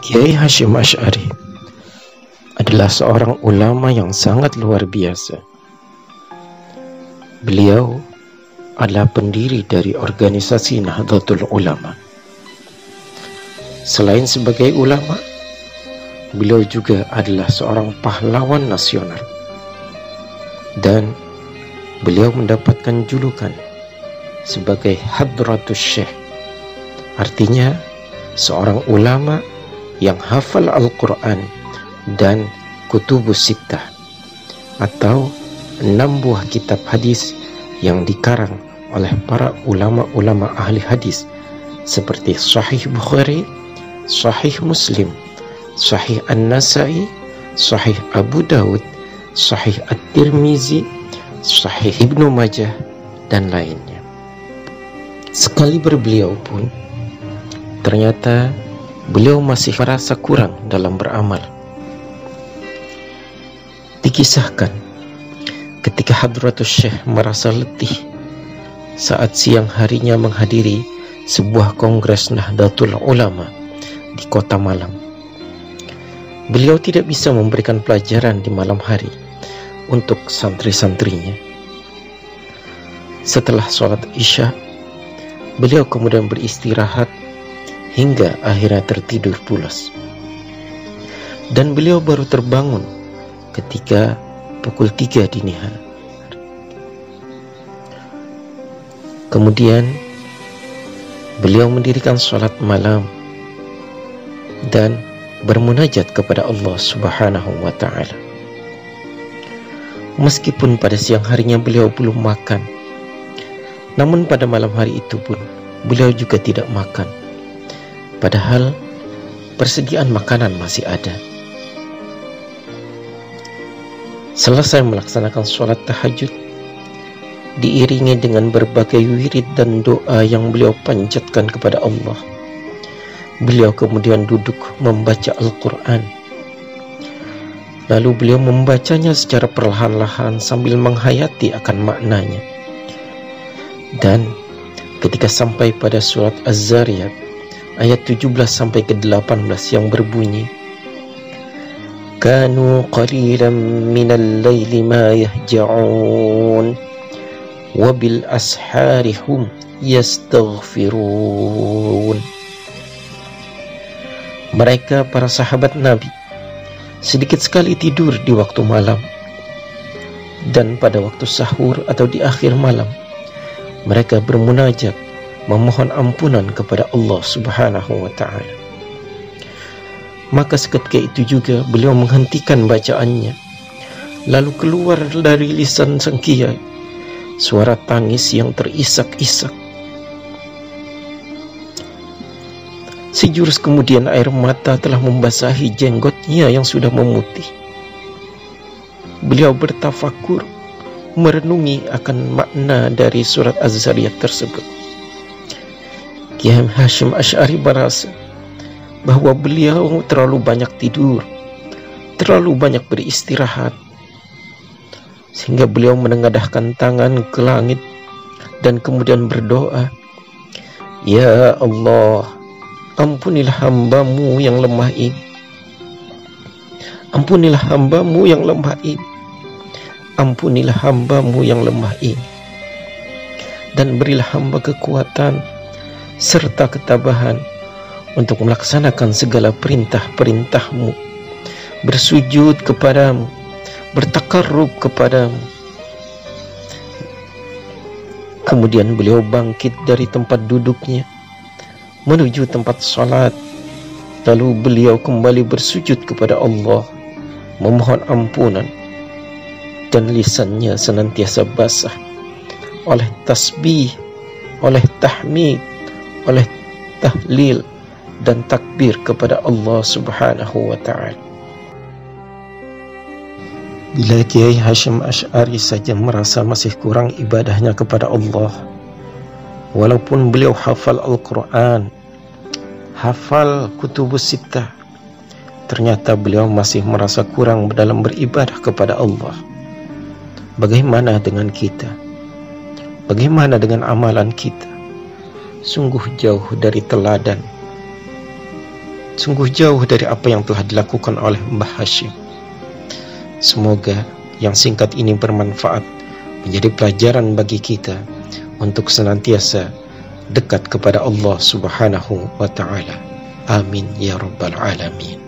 Kiai Hasyim Asy'ari adalah seorang ulama yang sangat luar biasa. Beliau adalah pendiri dari organisasi Nahdlatul Ulama. Selain sebagai ulama, beliau juga adalah seorang pahlawan nasional. Dan beliau mendapatkan julukan sebagai Hadratus Syekh. Artinya seorang ulama yang hafal Al-Quran dan Kutubus Sittah, atau 6 buah kitab hadis yang dikarang oleh para ulama-ulama ahli hadis seperti Sahih Bukhari, Sahih Muslim, Sahih An-Nasai, Sahih Abu Dawud, Sahih At-Tirmizi, Sahih Ibnu Majah, dan lainnya. Sekali berbeliau pun ternyata beliau masih merasa kurang dalam beramal. Dikisahkan ketika Hadratus Syekh merasa letih saat siang harinya menghadiri sebuah kongres Nahdlatul Ulama di kota Malang. Beliau tidak bisa memberikan pelajaran di malam hari untuk santri-santrinya. Setelah sholat Isya, beliau kemudian beristirahat hingga akhirnya tertidur pulas. Dan beliau baru terbangun ketika pukul 3 dini hari. Kemudian beliau mendirikan sholat malam dan bermunajat kepada Allah Subhanahu wa ta'ala. Meskipun pada siang harinya beliau belum makan, namun pada malam hari itu pun beliau juga tidak makan, padahal persediaan makanan masih ada. Selesai melaksanakan sholat tahajud, diiringi dengan berbagai wirid dan doa yang beliau panjatkan kepada Allah, beliau kemudian duduk membaca Al-Quran. Lalu beliau membacanya secara perlahan-lahan sambil menghayati akan maknanya. Dan ketika sampai pada surat Az-Zariyat ayat 17 sampai ke 18 yang berbunyi, Kanu qalilan minal layli ma yahja'un wa bil ashari hum yastaghfirun. Mereka para sahabat Nabi sedikit sekali tidur di waktu malam, dan pada waktu sahur atau di akhir malam mereka bermunajat memohon ampunan kepada Allah Subhanahu wa ta'ala. Maka seketika itu juga beliau menghentikan bacaannya, lalu keluar dari lisan sang kiai suara tangis yang terisak-isak. Sejurus kemudian air mata telah membasahi jenggotnya yang sudah memutih. Beliau bertafakur, merenungi akan makna dari surat Az-Zariyat tersebut. Kiai Hasyim Asy'ari merasa bahwa beliau terlalu banyak tidur, terlalu banyak beristirahat, sehingga beliau menengadahkan tangan ke langit dan kemudian berdoa, Ya Allah, ampunilah hamba-Mu yang lemah ini. Ampunilah hamba-Mu yang lemah ini. Ampunilah hamba-Mu yang lemah ini. Dan berilah hamba kekuatan serta ketabahan untuk melaksanakan segala perintah-perintah-Mu, bersujud kepadamu, bertakarrub kepadamu. Kemudian beliau bangkit dari tempat duduknya menuju tempat salat. Lalu beliau kembali bersujud kepada Allah, memohon ampunan, dan lisannya senantiasa basah oleh tasbih, oleh tahmid, oleh tahlil dan takbir kepada Allah Subhanahu wa ta'ala. Bila Kiai Hasyim Asy'ari saja merasa masih kurang ibadahnya kepada Allah, walaupun beliau hafal Al-Quran, hafal Kutubus Sittah, ternyata beliau masih merasa kurang dalam beribadah kepada Allah. Bagaimana dengan kita? Bagaimana dengan amalan kita? Sungguh jauh dari teladan. sungguh jauh dari apa yang telah dilakukan oleh Mbah Hashim. Semoga yang singkat ini bermanfaat, menjadi pelajaran bagi kita untuk senantiasa dekat kepada Allah Subhanahu wa ta'ala. Amin ya rabbal alamin.